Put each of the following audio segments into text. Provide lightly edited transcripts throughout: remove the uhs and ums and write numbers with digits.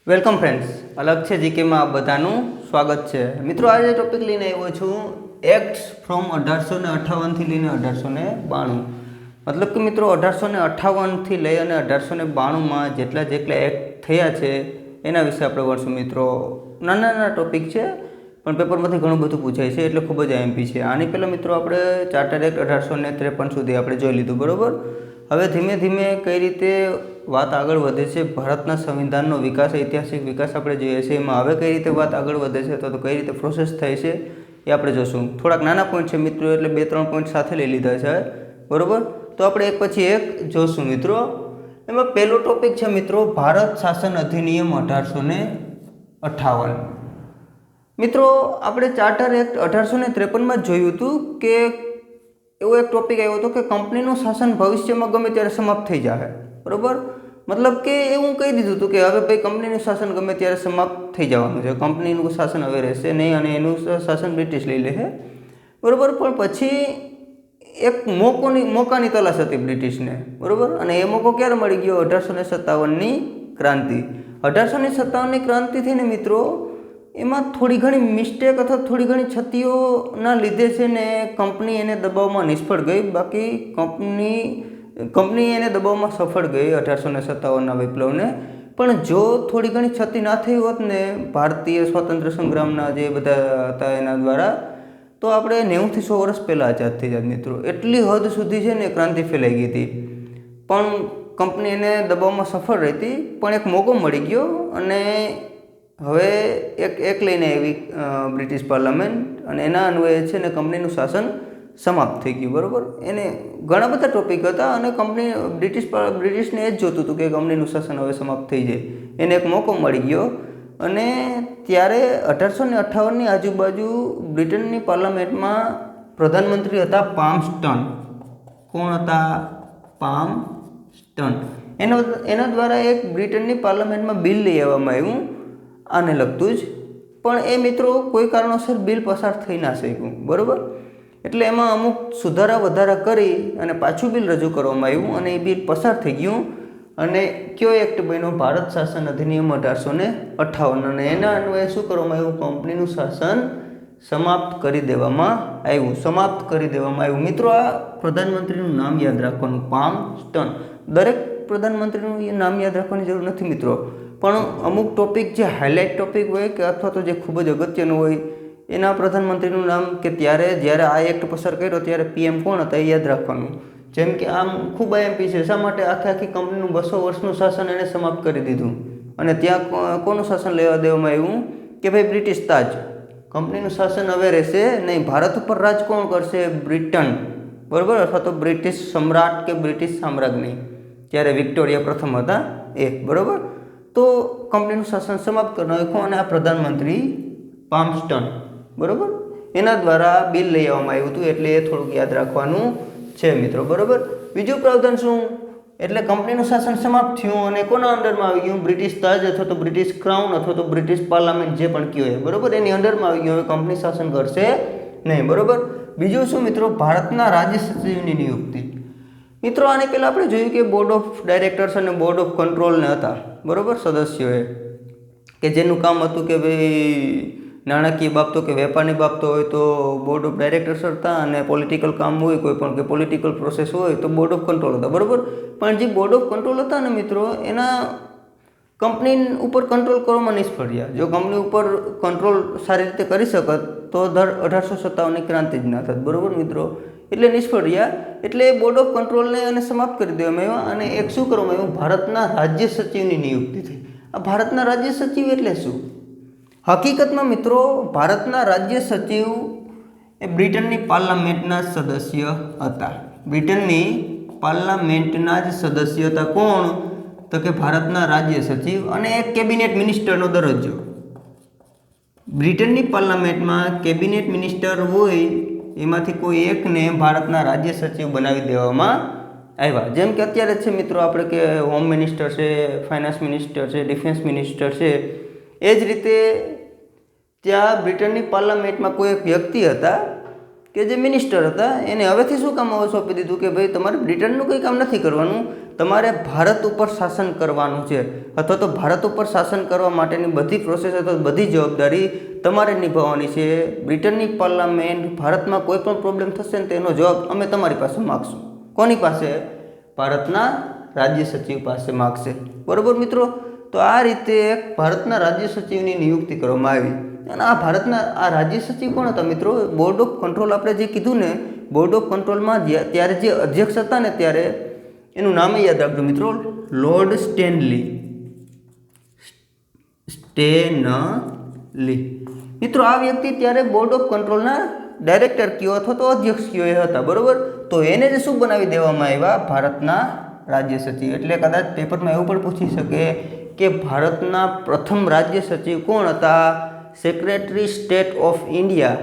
Welcome friends, અલગ છે જીકેમાં આપ બધાનું સ્વાગત છે. મિત્રો, આજે ટોપિક લઈને આવ્યો છું એક્ટ્સ ફ્રોમ 1858થી લઈને 1892. મતલબ કે મિત્રો 1858થી લઈ અને 1892માં જેટલા એક્ટ થયા છે એના વિશે આપણે ભણશું. મિત્રો, નાના નાના ટોપિક છે પણ પેપરમાંથી ઘણું બધું પૂછાય છે એટલે ખૂબ જ આઈએમપી છે. આની પહેલાં મિત્રો આપણે ચાર્ટર એક્ટ 1853 સુધી આપણે જોઈ લીધું, બરાબર. હવે ધીમે ધીમે કઈ રીતે વાત આગળ વધે છે, ભારતના સંવિધાનનો વિકાસ, ઐતિહાસિક વિકાસ આપણે જોઈએ છીએ, એમાં હવે કઈ રીતે વાત આગળ વધે છે તો કઈ રીતે પ્રોસેસ થાય છે એ આપણે જોશું. થોડાક નાના પોઈન્ટ છે મિત્રો, એટલે 2-3 પોઈન્ટ સાથે લઈ લીધા છે, બરાબર. તો આપણે એક પછી એક જોશું મિત્રો. એમાં પહેલો ટોપિક છે મિત્રો, ભારત શાસન અધિનિયમ 1858. મિત્રો, આપણે ચાર્ટર એક્ટ 1853માં જ જોયું હતું કે એવો એક ટોપિક આવ્યો હતો કે કંપનીનું શાસન ભવિષ્યમાં ગમે ત્યારે સમાપ્ત થઈ જાય, બરાબર. મતલબ કે એવું કહી દીધું હતું કે હવે ભાઈ કંપનીનું શાસન ગમે ત્યારે સમાપ્ત થઈ જવાનું છે, કંપનીનું શાસન હવે રહેશે નહીં અને એનું શાસન બ્રિટિશ લઈ લે છે, બરાબર. પણ પછી એક મોકાની તલાશ હતી બ્રિટિશને, બરાબર. અને એ મોકો ક્યારે મળી ગયો? 1857ની ક્રાંતિ. 1857ની ક્રાંતિ થઈને મિત્રો એમાં થોડી ઘણી મિસ્ટેક અથવા થોડી ઘણી ક્ષતિઓના લીધે છે ને કંપની એને દબાવમાં નિષ્ફળ ગઈ. બાકી કંપની એને દબાવમાં સફળ ગઈ 1857ના વિપ્લવને. પણ જો થોડી ઘણી ક્ષતિ ના થઈ હોત ને ભારતીય સ્વાતંત્ર્ય સંગ્રામના જે બધા હતા એના દ્વારા, તો આપણે 90 થી 100 વર્ષ પહેલાં આઝાદ થઈ જાત મિત્રો. એટલી હદ સુધી છે ને ક્રાંતિ ફેલાઈ ગઈ હતી. પણ કંપની એને દબાવમાં સફળ રહેતી, પણ એક મોકો મળી ગયો અને હવે એક લઈને આવી બ્રિટિશ પાર્લામેન્ટ, અને એના અન્વયે છે ને કંપનીનું શાસન સમાપ્ત થઈ ગયું, બરાબર. એને ઘણા બધા ટોપિક હતા અને બ્રિટિશને એ જ જોતું હતું કે કંપનીનું શાસન હવે સમાપ્ત થઈ જાય. એને એક મોકો મળી ગયો અને ત્યારે 1858ની આજુબાજુ બ્રિટનની પાર્લામેન્ટમાં પ્રધાનમંત્રી હતા પાલ્મસ્ટન. કોણ હતા? પાલ્મસ્ટન. એના દ્વારા એક બ્રિટનની પાર્લામેન્ટમાં બિલ લઈ આવવામાં આવ્યું આને લગતું જ. પણ એ મિત્રો કોઈ કારણોસર બિલ પસાર થઈ ના શક્યું, બરાબર. એટલે એમાં અમુક સુધારા વધારા કરી અને પાછું બિલ રજૂ કરવામાં આવ્યું અને એ બિલ પસાર થઈ ગયું. અને કયો એક્ટ બન્યો? ભારત શાસન અધિનિયમ 1858. અને એના અન્વયે શું કરવામાં આવ્યું? કંપનીનું શાસન સમાપ્ત કરી દેવામાં આવ્યું. મિત્રો, આ પ્રધાનમંત્રીનું નામ યાદ રાખવાનું, પાલ્મસ્ટન. દરેક પ્રધાનમંત્રીનું એ નામ યાદ રાખવાની જરૂર નથી મિત્રો, પણ અમુક ટોપિક જે હાઇલાઇટ ટોપિક હોય કે અથવા તો જે ખૂબ જ અગત્યનું હોય એના પ્રધાનમંત્રીનું નામ, કે જ્યારે આ એક્ટ પસાર કર્યો ત્યારે પીએમ કોણ હતા એ યાદ રાખવાનું. જેમ કે આમ ખૂબ આઈએમપી છે. શા માટે? આખી કંપનીનું 200 વર્ષનું શાસન એને સમાપ્ત કરી દીધું અને ત્યાં કોનું શાસન લેવા દેવામાં આવ્યું કે ભાઈ બ્રિટિશ તાજ. કંપનીનું શાસન હવે રહેશે નહીં. ભારત ઉપર રાજ કોણ કરશે? બ્રિટન, બરાબર. અથવા તો બ્રિટિશ સમ્રાટ કે બ્રિટિશ સામ્રાજ્ઞી, ત્યારે વિક્ટોરિયા પ્રથમ હતા એ, બરાબર. તો કંપનીનું શાસન સમાપ્ત કરી નાખ્યું અને આ પ્રધાનમંત્રી પાલ્મસ્ટન, બરાબર, એના દ્વારા બિલ લઈ આવવામાં આવ્યું હતું. એટલે એ થોડુંક યાદ રાખવાનું છે મિત્રો, બરાબર. બીજું પ્રાવધાન શું? એટલે કંપનીનું શાસન સમાપ્ત થયું અને કોના અંડરમાં આવી ગયું? બ્રિટિશ તાજ અથવા તો બ્રિટિશ ક્રાઉન અથવા તો બ્રિટિશ પાર્લામેન્ટ, જે પણ કહ્યું, બરાબર, એની અંડરમાં આવી ગયું. હવે કંપની શાસન કરશે નહીં, બરાબર. બીજું શું મિત્રો? ભારતના રાજ્ય સચિવની નિયુક્તિ. મિત્રો, આની પહેલાં આપણે જોયું કે બોર્ડ ઓફ ડાયરેક્ટર્સ અને બોર્ડ ઓફ કંટ્રોલને હતા, બરાબર, સદસ્યોએ, કે જેનું કામ હતું કે ભાઈ નાણાકીય બાબતો કે વેપારની બાબતો હોય તો બોર્ડ ઓફ ડાયરેક્ટર્સ હતા, અને પોલિટિકલ કામ હોય કોઈ પણ કે પોલિટિકલ પ્રોસેસ હોય તો બોર્ડ ઓફ કંટ્રોલ હતા, બરાબર. પણ જે બોર્ડ ઓફ કંટ્રોલ હતા ને મિત્રો, એના કંપની ઉપર કંટ્રોલ કરવામાં નિષ્ફળ રહ્યા. જો કંપની ઉપર કંટ્રોલ સારી રીતે કરી શકત તો 1857ની ક્રાંતિ જ ના થત, બરાબર મિત્રો. એટલે નિષ્ફળ રહ્યા. એટલે બોર્ડ ઓફ કંટ્રોલને એને સમાપ્ત કરી દેવામાં આવ્યા અને એક શું કરવામાં આવ્યું? ભારતના રાજ્ય સચિવની નિયુક્તિ થઈ. આ ભારતના રાજ્ય સચિવ એટલે શું? હકીકતમાં મિત્રો, ભારતના રાજ્ય સચિવ એ બ્રિટનની પાર્લામેન્ટના સદસ્ય હતા. બ્રિટનની પાર્લામેન્ટના જ સદસ્ય હતા. કોણ? તો કે ભારતના રાજ્ય સચિવ અને એક કેબિનેટ મિનિસ્ટરનો દરજ્જો. બ્રિટનની પાર્લામેન્ટમાં કેબિનેટ મિનિસ્ટર હોય, એમાંથી કોઈ એકને ભારતના રાજ્ય સચિવ બનાવી દેવામાં આવ્યા. જેમ કે અત્યારે છે મિત્રો આપણે કે હોમ મિનિસ્ટર છે, ફાઇનાન્સ મિનિસ્ટર છે, ડિફેન્સ મિનિસ્ટર છે. એ જ રીતે ત્યાં બ્રિટનની પાર્લામેન્ટમાં કોઈ એક વ્યક્તિ હતા કે જે મિનિસ્ટર હતા, એને હવેથી શું કામ સોંપી દીધું કે ભાઈ તમારે બ્રિટનનું કંઈ કામ નથી કરવાનું, તમારે ભારત ઉપર શાસન કરવાનું છે, અથવા તો ભારત ઉપર શાસન કરવા માટેની બધી પ્રોસેસ અથવા બધી જવાબદારી તમારે નિભાવવાની છે. બ્રિટનની પાર્લામેન્ટ ભારતમાં કોઈ પણ પ્રોબ્લેમ થશે ને તેનો જવાબ અમે તમારી પાસે માગશું. કોની પાસે? ભારતના રાજ્ય સચિવ પાસે માગશે. બરોબર મિત્રો. તો આ રીતે ભારતના રાજ્ય સચિવની નિયુક્તિ કરવામાં આવી. અને આ ભારતના આ રાજ્ય સચિવ કોણ હતા મિત્રો? બોર્ડ ઓફ કંટ્રોલ આપણે જે કીધું ને, બોર્ડ ઓફ કંટ્રોલમાં ત્યારે જે અધ્યક્ષ હતા ને ત્યારે એનું નામ યાદ રાખજો મિત્રો, લોર્ડ સ્ટેનલી. મિત્રો આ વ્યક્તિ ત્યારે બોર્ડ ઓફ કંટ્રોલના ડાયરેક્ટર કયો અથવા તો અધ્યક્ષ કયો એ હતા. બરોબર. તો એને જે શું બનાવી દેવામાં આવ્યા? ભારતના રાજ્ય સચિવ. એટલે કદાચ પેપરમાં એવું પણ પૂછી શકે કે ભારતના પ્રથમ રાજ્ય સચિવ કોણ હતા? સેક્રેટરી સ્ટેટ ઓફ ઇન્ડિયા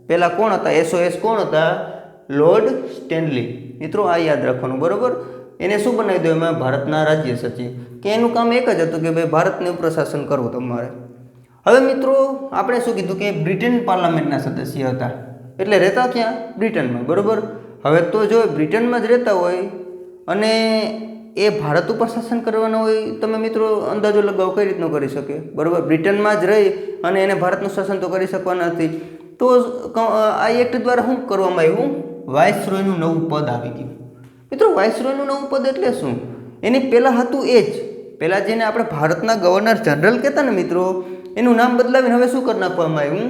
પહેલાં કોણ હતા? SOS કોણ હતા? Lord Stanley. મિત્રો આ યાદ રાખવાનું. બરોબર. એને શું બનાવી દો એમાં? ભારતના રાજ્ય સચિવ. કે એનું કામ એક જ હતું કે ભાઈ ભારતને ઉપર શાસન કરવું તમારે. હવે મિત્રો આપણે શું કીધું કે બ્રિટન પાર્લામેન્ટના સદસ્ય હતા, એટલે રહેતા ક્યાં? બ્રિટનમાં. બરોબર. હવે તો જો બ્રિટનમાં જ રહેતા હોય અને એ ભારત ઉપર શાસન કરવાનું હોય, તમે મિત્રો અંદાજો લગાવો કઈ રીતનો કરી શકે? બરોબર. બ્રિટનમાં જ રહી અને એને ભારતનું શાસન તો કરી શકવાના નથી. તો આ એક્ટ દ્વારા શું કરવામાં આવ્યું? વાઇસરોયનું નવું પદ આવી ગયું. મિત્રો વાઇસરોયનું નવું પદ એટલે શું? એની પહેલાં હતું એ જ. પહેલાં જેને આપણે ભારતના ગવર્નર જનરલ કહેતા ને મિત્રો, એનું નામ બદલાવીને હવે શું કરી નાખવામાં આવ્યું?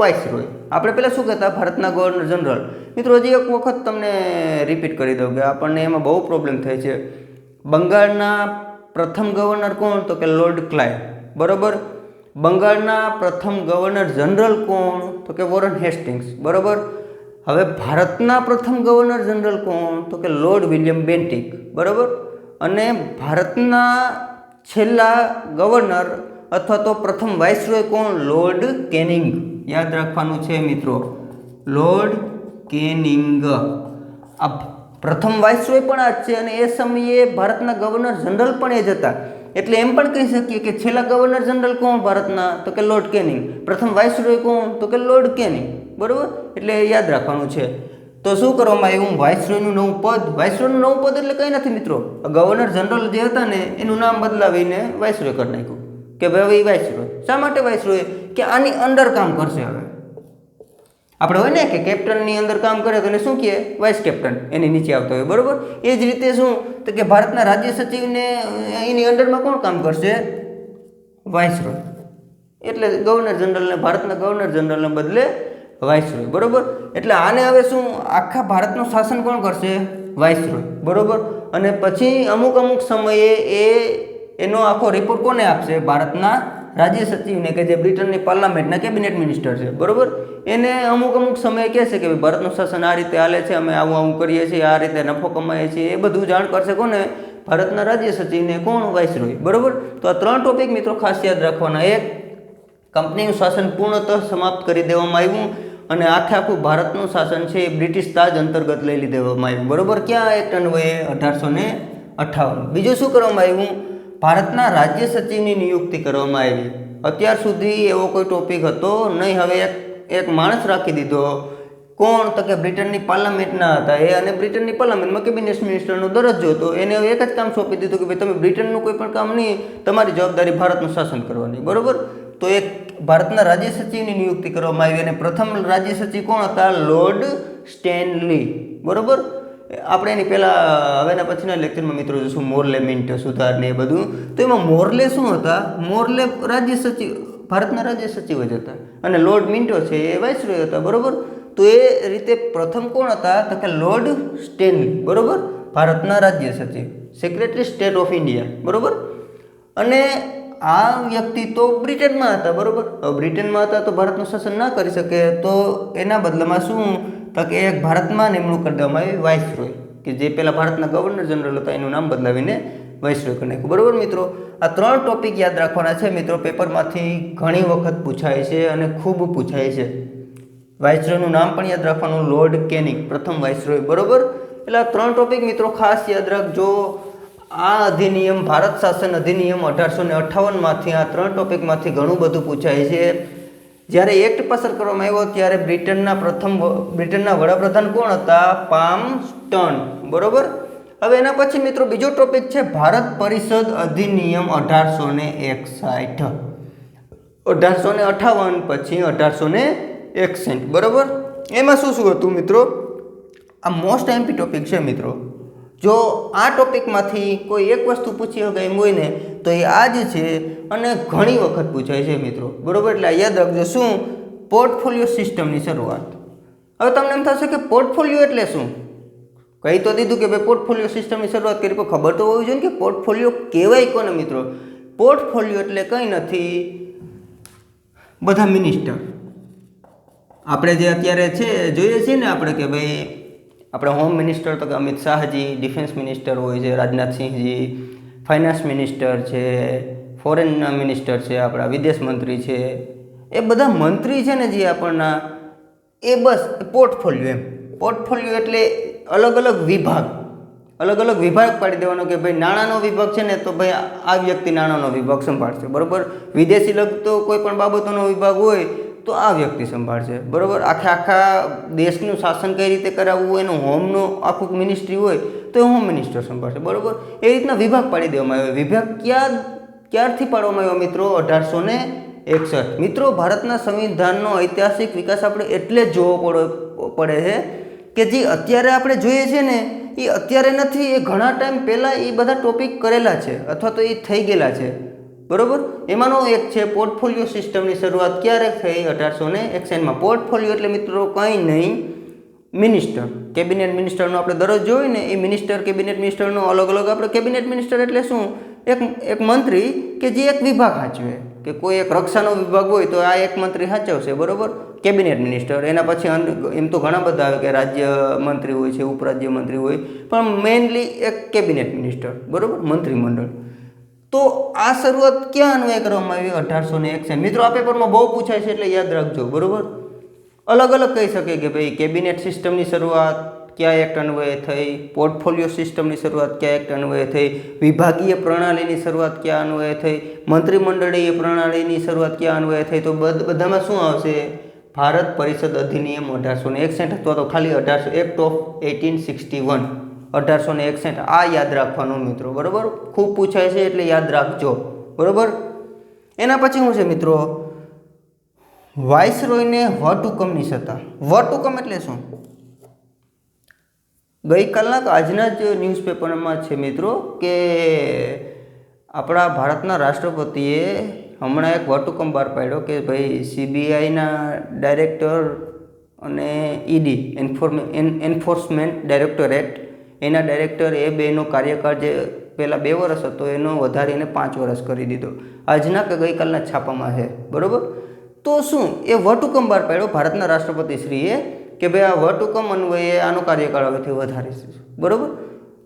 વાઇસરોય. આપણે પહેલાં શું કહેતા? ભારતના ગવર્નર જનરલ. મિત્રો હજી એક વખત તમને રિપીટ કરી દઉં કે આપણને એમાં બહુ પ્રોબ્લેમ થાય છે. બંગાળના પ્રથમ ગવર્નર કોણ? તો કે લોર્ડ ક્લાઇવ. બરોબર. બંગાળના પ્રથમ ગવર્નર જનરલ કોણ? તો કે વોરન હેસ્ટિંગ્સ. બરોબર. હવે ભારતના પ્રથમ ગવર્નર જનરલ કોણ? તો કે લોર્ડ વિલિયમ બેન્ટિક. બરોબર. અને ભારતના છેલ્લા ગવર્નર અથવા તો પ્રથમ વાઇસરોય કોણ? Lord canning. યાદ રાખવાનું છે મિત્રો, લોર્ડ કેનિંગ. આ પ્રથમ વાઇસરોય પણ આ જ છે અને એ સમયે ભારતના ગવર્નર જનરલ પણ એ જ હતા. એટલે એમ પણ કહી શકીએ કે છેલ્લા ગવર્નર જનરલ કોણ ભારતના? તો કે લોર્ડ કેનિંગ. પ્રથમ વાઇસરોય કોણ? તો કે લોર્ડ કેનિંગ. બરોબર. એટલે યાદ રાખવાનું છે. તો શું કરવામાં આવ્યું? વાઇસરોયનું નવું પદ. વાઇસરોયનું નવું પદ એટલે કંઈ નથી મિત્રો, ગવર્નર જનરલ જે હતા ને એનું નામ બદલાવીને વાઇસરોય કરી નાખ્યું કે ભાઈ વાઇસરોય. શા માટે વાઇસરોય? કે આની અંદર કામ કરશે. હવે આપણે હોય ને કે કેપ્ટનની અંદર કામ કરે તો એને શું કહે? Vice captain. એની નીચે આવતો હોય. બરોબર. એ જ રીતે શું તો કે ભારતના રાજ્ય સચિવને એની અંડરમાં કોણ કામ કરશે? વાઇસરોય. એટલે ગવર્નર જનરલને, ભારતના ગવર્નર જનરલને બદલે વાઇસરોય. બરોબર. એટલે આને હવે શું આખા ભારતનું શાસન કોણ કરશે? વાઇસરોય. બરોબર. અને પછી અમુક સમયે એનો આખો રિપોર્ટ કોને આપશે? ભારતના રાજ્ય સચિવને, કે જે બ્રિટનની પાર્લામેન્ટના કેબિનેટ મિનિસ્ટર છે. બરોબર. એને અમુક સમયે કહેશે કે ભારતનું શાસન આ રીતે હાલે છે, અમે આવું કરીએ છીએ, આ રીતે નફો કમાઈએ છીએ. એ બધું જાણ કરશે કોને? ભારતના રાજ્ય સચિવને. કોણ? વાઇસરોય. બરોબર. તો આ 3 ટોપિક મિત્રો ખાસ યાદ રાખવાના. એક, કંપનીનું શાસન પૂર્ણતઃ સમાપ્ત કરી દેવામાં આવ્યું અને આખું ભારતનું શાસન છે એ બ્રિટિશ તાજ અંતર્ગત લઈ દેવામાં આવ્યું. બરોબર. ક્યાં? એક્ટ અન્વયે 1858. બીજું શું કરવામાં આવ્યું? ભારતના રાજ્ય સચિવની નિયુક્તિ કરવામાં આવી. અત્યાર સુધી એવો કોઈ ટોપિક હતો નહીં. હવે એક માણસ રાખી દીધો. કોણ? તો કે બ્રિટનની પાર્લામેન્ટના હતા એ, અને બ્રિટનની પાર્લામેન્ટમાં કેબિનેટ મિનિસ્ટરનો દરજ્જો હતો. એને હવે એક જ કામ સોંપી દીધું કે ભાઈ તમે બ્રિટનનું કોઈ પણ કામ નહીં, તમારી જવાબદારી ભારતનું શાસન કરવાની. બરોબર. તો એક ભારતના રાજ્ય સચિવની નિયુક્તિ કરવામાં આવી અને પ્રથમ રાજ્ય સચિવ કોણ હતા? Lord Stanley. બરોબર. આપણે એની પહેલાં હવેના પછીના લેક્ચરમાં મિત્રો જોશું મોરલે, મિન્ટો, સુધાર ને એ બધું. તો એમાં મોરલે શું હતા? મોરલે રાજ્ય સચિવ, ભારતના રાજ્ય સચિવ જ હતા અને લોર્ડ મિન્ટો છે એ વાઇસરોય હતા. બરોબર. તો એ રીતે પ્રથમ કોણ હતા? તો કે લોર્ડ સ્ટેનલી. બરોબર. ભારતના રાજ્ય સચિવ, સેક્રેટરી સ્ટેટ ઓફ ઇન્ડિયા. બરોબર. અને આ વ્યક્તિ તો બ્રિટનમાં હતા. બરોબર. બ્રિટનમાં હતા તો ભારતનું શાસન ના કરી શકે. તો એના બદલામાં શું તો કે એક ભારતમાં નિમણૂક કરી દેવામાં આવી વાઇસરોય, કે જે પહેલાં ભારતના ગવર્નર જનરલ હતા એનું નામ બદલાવીને વાઇસરોય કરી નાખ્યું. બરોબર મિત્રો. આ 3 ટોપિક યાદ રાખવાના છે મિત્રો. પેપરમાંથી ઘણી વખત પૂછાય છે અને ખૂબ પૂછાય છે. વાઇસરોયનું નામ પણ યાદ રાખવાનું, લોર્ડ કેનિંગ, પ્રથમ વાઇસરોય. બરોબર. એટલે આ 3 ટોપિક મિત્રો ખાસ યાદ રાખજો. આ અધિનિયમ, ભારત શાસન અધિનિયમ 1858માંથી આ 3 ટોપિકમાંથી ઘણું બધું પૂછાય છે. જ્યારે એક્ટ પસાર કરવામાં આવ્યો ત્યારે બ્રિટનના વડાપ્રધાન કોણ હતા? પામસ્ટન. બરોબર. હવે એના પછી મિત્રો બીજો ટોપિક છે ભારત પરિષદ અધિનિયમ 1861, 1858 પછી 1861, બરાબર. એમાં શું શું હતું મિત્રો? આ મોસ્ટ એમપી ટોપિક છે મિત્રો. જો આ ટોપિકમાંથી કોઈ એક વસ્તુ પૂછી ગઈ હોય ને તો એ આ જ છે અને ઘણી વખત પૂછાય છે મિત્રો, બરાબર. એટલે યાદ રાખજો. શું? પોર્ટફોલિયો સિસ્ટમની શરૂઆત. હવે તમને એમ થશે કે પોર્ટફોલિયો એટલે શું? કહી તો દીધું કે ભાઈ પોર્ટફોલિયો સિસ્ટમની શરૂઆત કરી, પણ ખબર તો હોવી જોઈએ કે પોર્ટફોલિયો કહેવાય કોને મિત્રો? પોર્ટફોલિયો એટલે કંઈ નથી, બધા મિનિસ્ટર આપણે જે અત્યારે છે જોઈએ છીએ ને આપણે કે ભાઈ આપણે હોમ મિનિસ્ટર તો કે અમિત શાહજી, ડિફેન્સ મિનિસ્ટર હોય છે રાજનાથસિંહજી, ફાઇનાન્સ મિનિસ્ટર છે, ફોરેન મિનિસ્ટર છે, આપણા વિદેશ મંત્રી છે, એ બધા મંત્રી છે ને જે આપણના, એ બસ પોર્ટફોલિયો. એમ પોર્ટફોલિયો એટલે અલગ અલગ વિભાગ પાડી દેવાનો કે ભાઈ નાણાંનો વિભાગ છે ને તો ભાઈ આ વ્યક્તિ નાણાંનો વિભાગ સંભાળશે, બરાબર. વિદેશી લગતો કોઈ પણ બાબતોનો વિભાગ હોય તો આ વ્યક્તિ સંભાળશે, બરાબર. આખા દેશનું શાસન કઈ રીતે કરાવવું એનું હોમનું આખું મિનિસ્ટ્રી હોય તો એ હોમ મિનિસ્ટર સંભાળશે, બરાબર. એ રીતના વિભાગ પાડી દેવામાં આવ્યો. વિભાગ ક્યારથી પાડવામાં આવ્યો મિત્રો? 1861. મિત્રો ભારતના સંવિધાનનો ઐતિહાસિક વિકાસ આપણે એટલે જ જોવો પડે છે કે જે અત્યારે આપણે જોઈએ છે ને એ અત્યારે નથી, એ ઘણા ટાઈમ પહેલાં એ બધા ટોપિક કરેલા છે અથવા તો એ થઈ ગયેલા છે, બરાબર. એમાંનો એક છે પોર્ટફોલિયો સિસ્ટમની શરૂઆત ક્યારે થઈ? 1861માં. પોર્ટફોલિયો એટલે મિત્રો કંઈ નહીં, મિનિસ્ટર, કેબિનેટ મિનિસ્ટરનો આપણે દરરોજ જોઈએ ને એ મિનિસ્ટર, કેબિનેટ મિનિસ્ટરનો અલગ અલગ. આપણે કેબિનેટ મિનિસ્ટર એટલે શું? એક મંત્રી કે જે એક વિભાગ સાચવે, કે કોઈ એક રક્ષાનો વિભાગ હોય તો આ એક મંત્રી સાચવશે, બરાબર. Cabinet minister. એના પછી એમ તો ઘણા બધા આવે કે રાજ્ય મંત્રી હોય છે, ઉપરાજ્ય મંત્રી હોય, પણ મેઇનલી એક કેબિનેટ મિનિસ્ટર, બરાબર, મંત્રીમંડળ. તો આ શરૂઆત ક્યાં અન્વય કરવામાં આવી? 1861. મિત્રો આ પેપરમાં બહુ પૂછાય છે એટલે યાદ રાખજો, બરાબર. અલગ અલગ કહી શકે કે ભાઈ કેબિનેટ સિસ્ટમની શરૂઆત કયા એક્ટ અન્વયે થઈ, પોર્ટફોલિયો સિસ્ટમની શરૂઆત કયા એક્ટ અન્વયે થઈ, વિભાગીય પ્રણાલીની શરૂઆત ક્યાં અન્વયે થઈ, મંત્રીમંડળીય પ્રણાલીની શરૂઆત ક્યાં અન્વયે થઈ. તો બધામાં શું આવશે? ભારત પરિષદ અધિનિયમ 1861 અથવા તો ખાલી એક્ટ ઓફ 1861, 1861. આ યાદ રાખવાનું મિત્રો, બરાબર. ખૂબ પૂછાય છે એટલે યાદ રાખજો, બરાબર. એના પછી શું છે મિત્રો? વાઇસરોયને વટહુકમની સત્તા. વટહુકમ એટલે શું? ગઈકાલના આજના જ ન્યૂઝપેપરમાં છે મિત્રો કે આપણા ભારતના રાષ્ટ્રપતિએ હમણાં એક વટહુકમ બહાર પાડ્યો કે ભાઈ CBIના ડાયરેક્ટર અને ED એન્ફોર્સમેન્ટ ડાયરેક્ટોરેટ એના ડાયરેક્ટર એ બેનો કાર્યકાળ જે પહેલાં 2 વર્ષ હતો એનો વધારીને 5 વર્ષ કરી દીધો. આજના કે ગઈકાલના છાપામાં છે, બરાબર. તો શું એ વટહુકમ બહાર પાડ્યો ભારતના રાષ્ટ્રપતિશ્રીએ કે ભાઈ આ વટહુકમ અન્વયે આનો કાર્યકાળ હવેથી વધારીશું, બરાબર.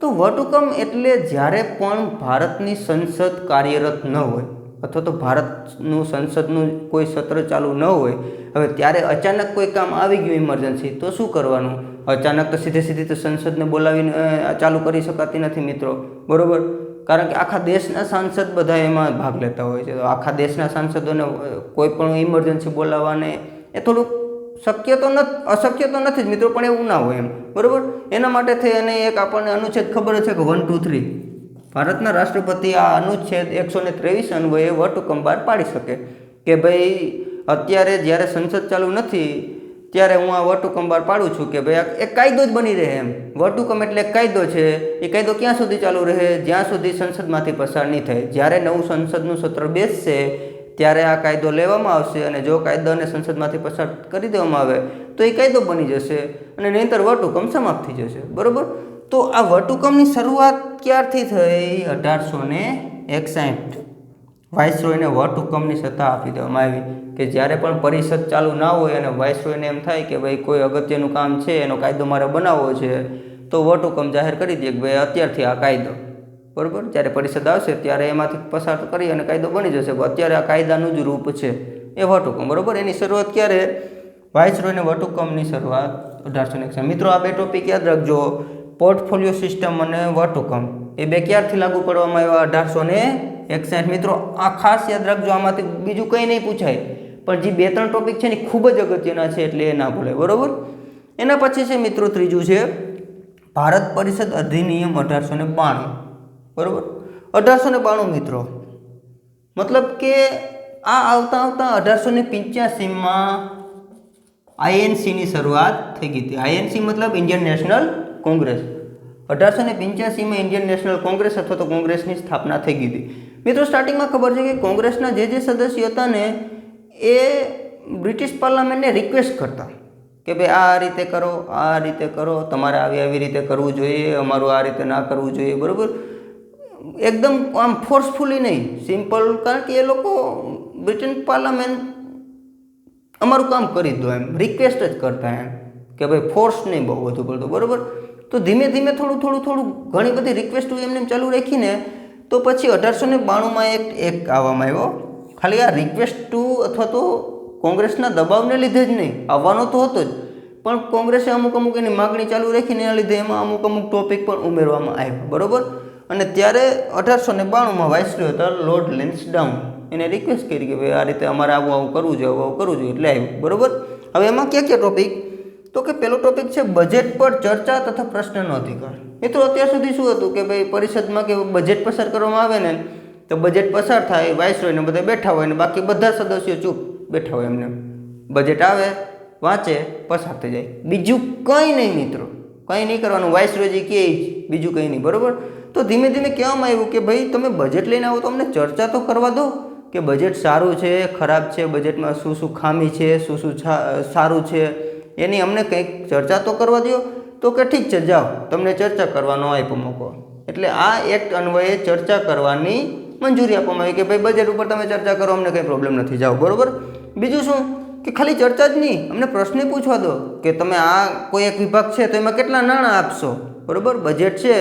તો વટહુકમ એટલે જ્યારે પણ ભારતની સંસદ કાર્યરત ન હોય અથવા તો ભારતનું સંસદનું કોઈ સત્ર ચાલુ ન હોય, હવે ત્યારે અચાનક કોઈ કામ આવી ગયું ઇમરજન્સી, તો શું કરવાનું? અચાનક તો સીધી તો સંસદને બોલાવીને ચાલુ કરી શકાતી નથી મિત્રો, બરાબર. કારણ કે આખા દેશના સાંસદ બધા એમાં ભાગ લેતા હોય છે. તો આખા દેશના સાંસદોને કોઈ પણ ઇમરજન્સી બોલાવવાને એ થોડુંક અશક્ય તો નથી જ મિત્રો, પણ એવું ના હોય એમ, બરાબર. એના માટે થઈ અને એક આપણને અનુચ્છેદ ખબર છે કે 1, 2, 3 ભારતના રાષ્ટ્રપતિ આ અનુચ્છેદ 123 અન્વયે વટહુકમ બહાર પાડી શકે કે ભાઈ અત્યારે જ્યારે સંસદ ચાલુ નથી ત્યારે હું આ વટહુકમ બહાર પાડું છું કે ભાઈ એક કાયદો જ બની રહે એમ. વટહુકમ એટલે એક કાયદો છે. એ કાયદો ક્યાં સુધી ચાલુ રહે? જ્યાં સુધી સંસદમાંથી પસાર નહીં થાય. જ્યારે નવું સંસદનું સત્ર બેસશે ત્યારે આ કાયદો લેવામાં આવશે અને જો કાયદાને સંસદમાંથી પસાર કરી દેવામાં આવે તો એ કાયદો બની જશે અને નહીંતર વટહુકમ સમાપ્ત થઈ જશે, બરાબર. તો આ વટહુકમની શરૂઆત ક્યારથી થઈ? 1861. વાઇસરોયને વટહુકમની સત્તા આપી દેવામાં આવી કે જ્યારે પણ પરિષદ ચાલુ ના હોય અને વાઇસરોયને એમ થાય કે ભાઈ કોઈ અગત્યનું કામ છે, એનો કાયદો મારે બનાવવો છે, તો વટહુકમ જાહેર કરી દે કે ભાઈ અત્યારથી આ કાયદો, બરાબર. જ્યારે પરિષદ આવશે ત્યારે એમાંથી પસાર કરી અને કાયદો બની જશે. અત્યારે આ કાયદાનું જ રૂપ છે એ વટહુકમ, બરાબર. એની શરૂઆત ક્યારે? વાઇસરોયને વટહુકમની શરૂઆત 1861. મિત્રો આ 2 ટોપિક યાદ રાખજો, પોર્ટફોલિયો સિસ્ટમ અને વટહુકમ. એ 2 ક્યારથી લાગુ કરવામાં આવ્યા? 1861. મિત્રો આ ખાસ યાદ રાખજો, આમાંથી બીજું કંઈ નહીં પૂછાય, પણ જે 2-3 ટોપિક છે ને ખૂબ જ અગત્યના છે એટલે એ ના ભૂલે, બરાબર. એના પછી છે મિત્રો ત્રીજું છે ભારત પરિષદ અધિનિયમ 1892, બરાબર. 1892 મિત્રો, મતલબ કે આ આવતા 1885માં આઈએનસીની શરૂઆત થઈ ગઈ હતી. આઈએનસી મતલબ ઇન્ડિયન નેશનલ કોંગ્રેસ. 1885માં ઇન્ડિયન નેશનલ કોંગ્રેસ અથવા તો કોંગ્રેસની સ્થાપના થઈ ગઈ હતી. મિત્રો સ્ટાર્ટિંગમાં ખબર છે કે કોંગ્રેસના જે સદસ્યો હતા ને એ બ્રિટિશ પાર્લામેન્ટને રિક્વેસ્ટ કરતા કે ભાઈ આ રીતે કરો, આ રીતે કરો, તમારે આવી રીતે કરવું જોઈએ, અમારું આ રીતે ના કરવું જોઈએ, બરાબર. એકદમ આમ ફોર્સફુલી નહીં, સિમ્પલ, કારણ કે એ લોકો બ્રિટન પાર્લામેન્ટ અમારું કામ કરી દો એમ રિક્વેસ્ટ જ કરતા એમ કે ભાઈ ફોર્સ નહીં બહુ વધુ પડતો, બરાબર. તો ધીમે ધીમે થોડું ઘણી બધી રિક્વેસ્ટો એમને ચાલુ રાખીને તો પછી 1892માં એક આવવામાં આવ્યો. ખાલી આ રિક્વેસ્ટ અથવા તો કોંગ્રેસના દબાવને લીધે જ નહીં, આવવાનો તો હતો જ, પણ કોંગ્રેસે અમુક એની માગણી ચાલુ રાખીને એના લીધે એમાં અમુક ટોપિક પણ ઉમેરવામાં આવ્યા, બરાબર. અને ત્યારે 1892માં વાઇસરોય હતા લોર્ડ લેન્સડાઉન, એને રિક્વેસ્ટ કરી કે ભાઈ આ રીતે અમારે આવું કરવું જોઈએ, એટલે આવ્યું, બરાબર. હવે એમાં કયા ટોપિક, તો કે પહેલો ટોપિક છે બજેટ પર ચર્ચા તથા પ્રશ્નનો અધિકાર. મિત્રો અત્યાર સુધી શું હતું કે ભાઈ પરિષદમાં કે બજેટ પસાર કરવામાં આવે ને તો બજેટ પસાર થાય, વાઇસરોયને બધા બેઠા હોય ને બાકી બધા સદસ્યો ચૂપ બેઠા હોય, એમને બજેટ આવે, વાંચે, પસાર થઈ જાય, બીજું કંઈ નહીં મિત્રો, કંઈ નહીં કરવાનું. વાઇસરોયજી કહે બીજું કંઈ નહીં, બરાબર. તો ધીમે ધીમે કહેવામાં આવ્યું કે ભાઈ તમે બજેટ લઈને આવો તો અમને ચર્ચા તો કરવા દો કે બજેટ સારું છે, ખરાબ છે, બજેટમાં શું ખામી છે, શું સારું છે, એની અમને કંઈક ચર્ચા તો કરવા દો. તો કે ઠીક છે, જાઓ, તમને ચર્ચા કરવાનો આપ્યો મોકો. એટલે આ એક્ટ અન્વયે ચર્ચા કરવાની મંજૂરી આપવામાં આવી કે ભાઈ બજેટ ઉપર તમે ચર્ચા કરો, અમને કંઈ પ્રોબ્લેમ નથી, જાઓ, બરાબર. બીજું શું કે ખાલી ચર્ચા જ નહીં, અમને પ્રશ્ન પૂછવા દો કે તમે આ કોઈ એક વિભાગ છે તો એમાં કેટલા નાણાં આપશો, બરાબર. બજેટ છે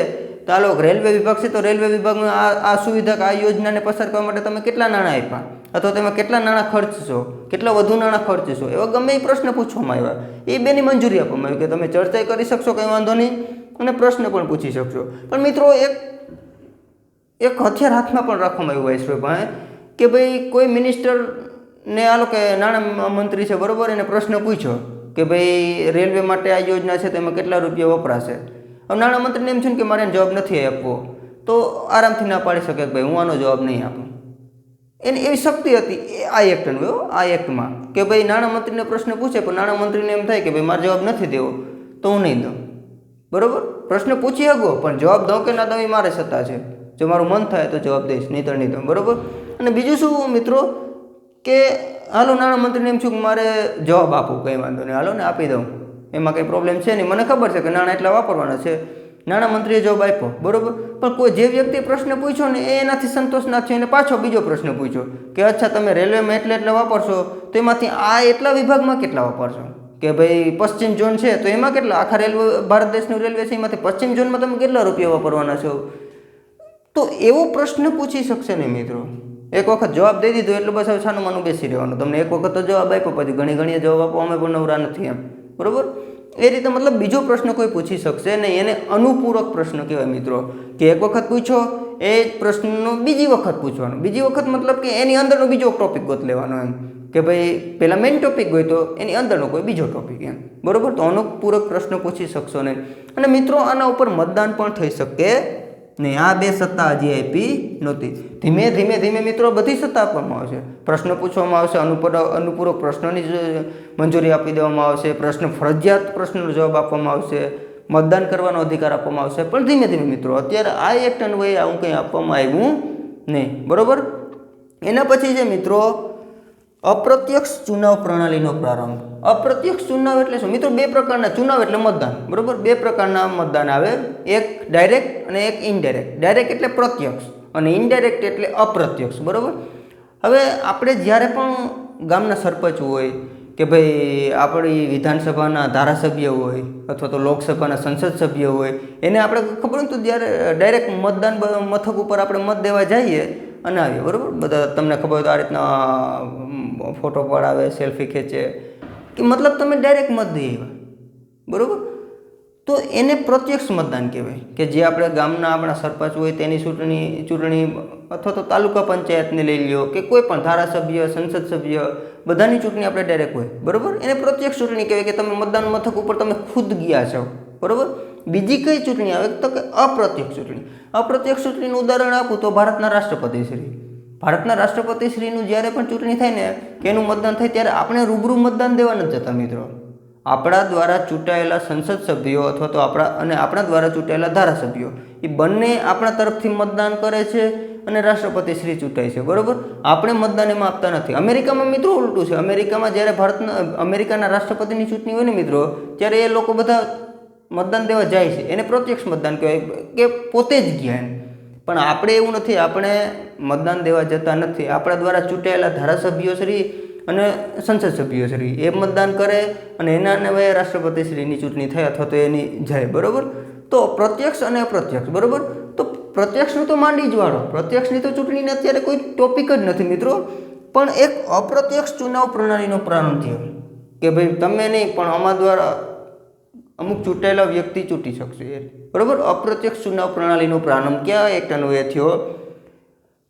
ચાલો રેલવે વિભાગ છે તો રેલવે વિભાગમાં આ સુવિધા કે આ યોજનાને પસાર કરવા માટે તમે કેટલા નાણાં આપ્યા, અથવા તમે કેટલા નાણાં ખર્ચશો, કેટલા વધુ નાણાં ખર્ચશો, એવા ગમે એ પ્રશ્ન પૂછવામાં આવ્યા. એ બેની મંજૂરી આપવામાં આવી કે તમે ચર્ચા કરી શકશો, કંઈ વાંધો નહીં, અને પ્રશ્ન પણ પૂછી શકશો. પણ મિત્રો એક હથિયાર હાથમાં પણ રાખવામાં આવ્યું વાઇસરોય પાસે કે ભાઈ કોઈ મિનિસ્ટરને આ લોકો નાણાં મંત્રી છે, બરાબર, એને પ્રશ્ન પૂછ્યો કે ભાઈ રેલવે માટે આ યોજના છે તેમાં કેટલા રૂપિયા વપરાશે. હવે નાણામંત્રીને એમ છે કે મારે જવાબ નથી આપવો, તો આરામથી ના પાડી શકે કે ભાઈ હું આનો જવાબ નહીં આપું. એની એવી શક્તિ હતી આ એક્ટ અન્વયો, આ એક્ટમાં કે ભાઈ નાણામંત્રીને પ્રશ્ન પૂછે પણ નાણામંત્રીને એમ થાય કે ભાઈ મારે જવાબ નથી દેવો તો હું નહીં દઉં, બરાબર. પ્રશ્ન પૂછી શકો પણ જવાબ દઉં કે ના દઉં એ મારે સત્તા છે, જો મારું મન થાય તો જવાબ દઈશ, નહીં તો નહીં દઉં, બરાબર. અને બીજું શું મિત્રો કે હાલો નાણામંત્રીને એમ છું કે મારે જવાબ આપું, કંઈ વાંધો નહીં, હાલો ને આપી દઉં, એમાં કંઈ પ્રોબ્લેમ છે નહીં, મને ખબર છે કે નાણાં એટલા વાપરવાના છે, નાણામંત્રીએ જવાબ આપ્યો, બરાબર. પણ કોઈ જે વ્યક્તિએ પ્રશ્ન પૂછ્યો ને એ એનાથી સંતોષ ના થયો, એને પાછો બીજો પ્રશ્ન પૂછ્યો કે અચ્છા તમે રેલવેમાં એટલે વાપરશો તો એમાંથી આ એટલા વિભાગમાં કેટલા વાપરશો, કે ભાઈ પશ્ચિમ ઝોન છે તો એમાં કેટલા, આખા રેલવે ભારત દેશનું રેલવે છે એમાંથી પશ્ચિમ ઝોનમાં તમે કેટલા રૂપિયા વાપરવાના છો. તો એવો પ્રશ્ન પૂછી શકશે ને મિત્રો. એક વખત જવાબ દઈ દીધો એટલે બસ હવે છાનું માનું બેસી રહેવાનું. તમને એક વખત તો જવાબ આપ્યો પછી ઘણી જવાબ આપો, અમે પણ નવરા નથી એમ, બરાબર. એ રીતે મતલબ બીજો પ્રશ્ન કોઈ પૂછી શકશે નહીં, એને અનુપૂરક પ્રશ્ન કહેવાય મિત્રો. કે એક વખત પૂછો એ પ્રશ્નનો બીજી વખત પૂછવાનો, બીજી વખત મતલબ કે એની અંદરનો બીજો ટોપિક ગોત લેવાનો એમ કે ભાઈ પેલા મેઇન ટોપિક હોય તો એની અંદરનો કોઈ બીજો ટોપિક એમ, બરાબર. તો અનુપૂરક પ્રશ્ન પૂછી શકશો નહીં. અને મિત્રો આના ઉપર મતદાન પણ થઈ શકે નહીં. આ બે સત્તા હજી આપી નહોતી. ધીમે ધીમે મિત્રો બધી સત્તા આપવામાં આવશે. પ્રશ્ન પૂછવામાં આવશે, અનુપૂરક પ્રશ્નોની મંજૂરી આપી દેવામાં આવશે, પ્રશ્ન ફરજિયાત પ્રશ્નનો જવાબ આપવામાં આવશે, મતદાન કરવાનો અધિકાર આપવામાં આવશે. પણ ધીમે ધીમે મિત્રો અત્યારે આ એક્ટ અન્વયે આવું કંઈ આપવામાં આવ્યું નહીં, બરાબર. એના પછી છે મિત્રો અપ્રત્યક્ષ ચુનાવ પ્રણાલીનો પ્રારંભ. અપ્રત્યક્ષ ચુનાવ એટલે શું મિત્રો? બે પ્રકારના ચુનાવ એટલે મતદાન, બરાબર. બે પ્રકારના મતદાન આવે, એક ડાયરેક્ટ અને એક ઇનડાયરેક્ટ. ડાયરેક્ટ એટલે પ્રત્યક્ષ અને ઇનડાયરેક્ટ એટલે અપ્રત્યક્ષ, બરાબર. હવે આપણે જ્યારે પણ ગામના સરપંચ હોય કે ભાઈ આપણી વિધાનસભાના ધારાસભ્ય હોય અથવા તો લોકસભાના સંસદ સભ્ય હોય, એને આપણે ખબર હોય તો જ્યારે ડાયરેક્ટ મતદાન મથક ઉપર આપણે મત દેવા જઈએ અને આવીએ, બરાબર. બધા તમને ખબર હોય તો આ રીતના ફોટો પડાવે, સેલ્ફી ખેંચે, કે મતલબ તમે ડાયરેક્ટ મત દઈ આવ્યા, બરાબર. તો એને પ્રત્યક્ષ મતદાન કહેવાય કે જે આપણે ગામના આપણા સરપંચ હોય તેની ચૂંટણી અથવા તો તાલુકા પંચાયતને લઈ લ્યો કે કોઈ પણ ધારાસભ્ય, સંસદ સભ્ય, બધાની ચૂંટણી આપણે ડાયરેક્ટ હોય, બરાબર. એને પ્રત્યક્ષ ચૂંટણી કહેવાય કે તમે મતદાન મથક ઉપર તમે ખુદ ગયા છો, બરાબર. બીજી કઈ ચૂંટણી આવે તો કે અપ્રત્યક્ષ ચૂંટણી. અપ્રત્યક્ષ ચૂંટણીનું ઉદાહરણ આપું તો ભારતના રાષ્ટ્રપતિશ્રીનું જ્યારે પણ ચૂંટણી થાય ને કે એનું મતદાન થાય ત્યારે આપણે રૂબરૂ મતદાન દેવા નથી જતા મિત્રો. આપણા દ્વારા ચૂંટાયેલા સંસદ સભ્યો અથવા તો આપણા દ્વારા ચૂંટાયેલા ધારાસભ્યો એ બંને આપણા તરફથી મતદાન કરે છે અને રાષ્ટ્રપતિશ્રી ચૂંટાય છે, બરોબર. આપણે મતદાન એમાં આપતા નથી. અમેરિકામાં મિત્રો ઉલટું છે. અમેરિકામાં જ્યારે અમેરિકાના રાષ્ટ્રપતિની ચૂંટણી હોય ને મિત્રો, ત્યારે એ લોકો બધા મતદાન દેવા જાય છે. એને પ્રત્યક્ષ મતદાન કહેવાય કે પોતે જ ગયા એમ. પણ આપણે એવું નથી, આપણે મતદાન દેવા જતા નથી. આપણા દ્વારા ચૂંટાયેલા ધારાસભ્યોશ્રી અને સંસદ સભ્યોશ્રી એ મતદાન કરે અને એના નવે રાષ્ટ્રપતિશ્રીની ચૂંટણી થાય અથવા તો એની જાય, બરોબર. તો પ્રત્યક્ષ અને અપ્રત્યક્ષ, બરોબર. તો પ્રત્યક્ષનું તો માંડી જ વાળો. પ્રત્યક્ષની તો ચૂંટણીને અત્યારે કોઈ ટોપિક જ નથી મિત્રો. પણ એક અપ્રત્યક્ષ ચુનાવ પ્રણાલીનો પ્રારંભ થયો કે ભાઈ તમે નહીં પણ આમાં દ્વારા અમુક ચૂંટાયેલા વ્યક્તિ ચૂંટી શકશે, બરોબર. અપ્રત્યક્ષ ચુનાવ પ્રણાલીનો પ્રારંભ ક્યાં એક્ટ અન્વયે થયો?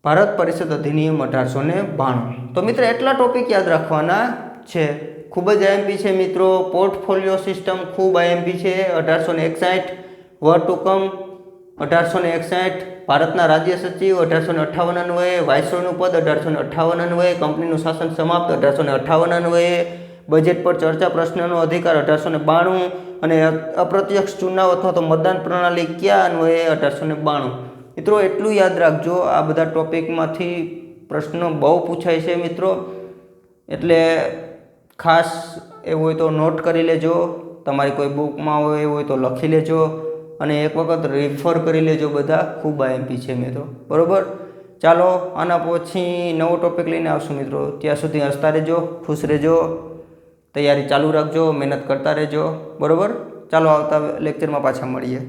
ભારત પરિષદ અધિનિયમ 1892. તો મિત્રો એટલા ટોપિક યાદ રાખવાના છે. ખૂબ જ આઈએમપી છે મિત્રો. પોર્ટફોલિયો સિસ્ટમ ખૂબ આઈએમપી છે. 1861 વટહુકમ 1861, ભારતના રાજ્ય સચિવ 1858 અન્વયે, વાઇસરોયનું પદ 1858 અન્વયે, કંપનીનું શાસન સમાપ્ત 1858 અન્વયે, બજેટ પર ચર્ચા પ્રશ્નનો અધિકાર 1892 અને અપ્રત્યક્ષ ચુનાવ અથવા તો મતદાન પ્રણાલી ક્યાં અન્વયે? 1892. મિત્રો એટલું યાદ રાખજો, આ બધા ટોપિકમાંથી પ્રશ્નો બહુ પૂછાય છે મિત્રો. એટલે ખાસ એવું હોય તો નોટ કરી લેજો. તમારી કોઈ બુકમાં હોય એવું હોય તો લખી લેજો અને એક વખત રિફર કરી લેજો. બધા ખૂબ આઈએમપી છે મિત્રો, બરોબર. ચાલો આના પછી નવો ટોપિક લઈને આવશું મિત્રો. ત્યાં સુધી હસતા રહેજો, ખુશ રહેજો, તૈયારી ચાલુ રાખજો, મહેનત કરતા રહેજો, બરોબર. ચાલો આવતા લેક્ચરમાં પાછા મળીએ.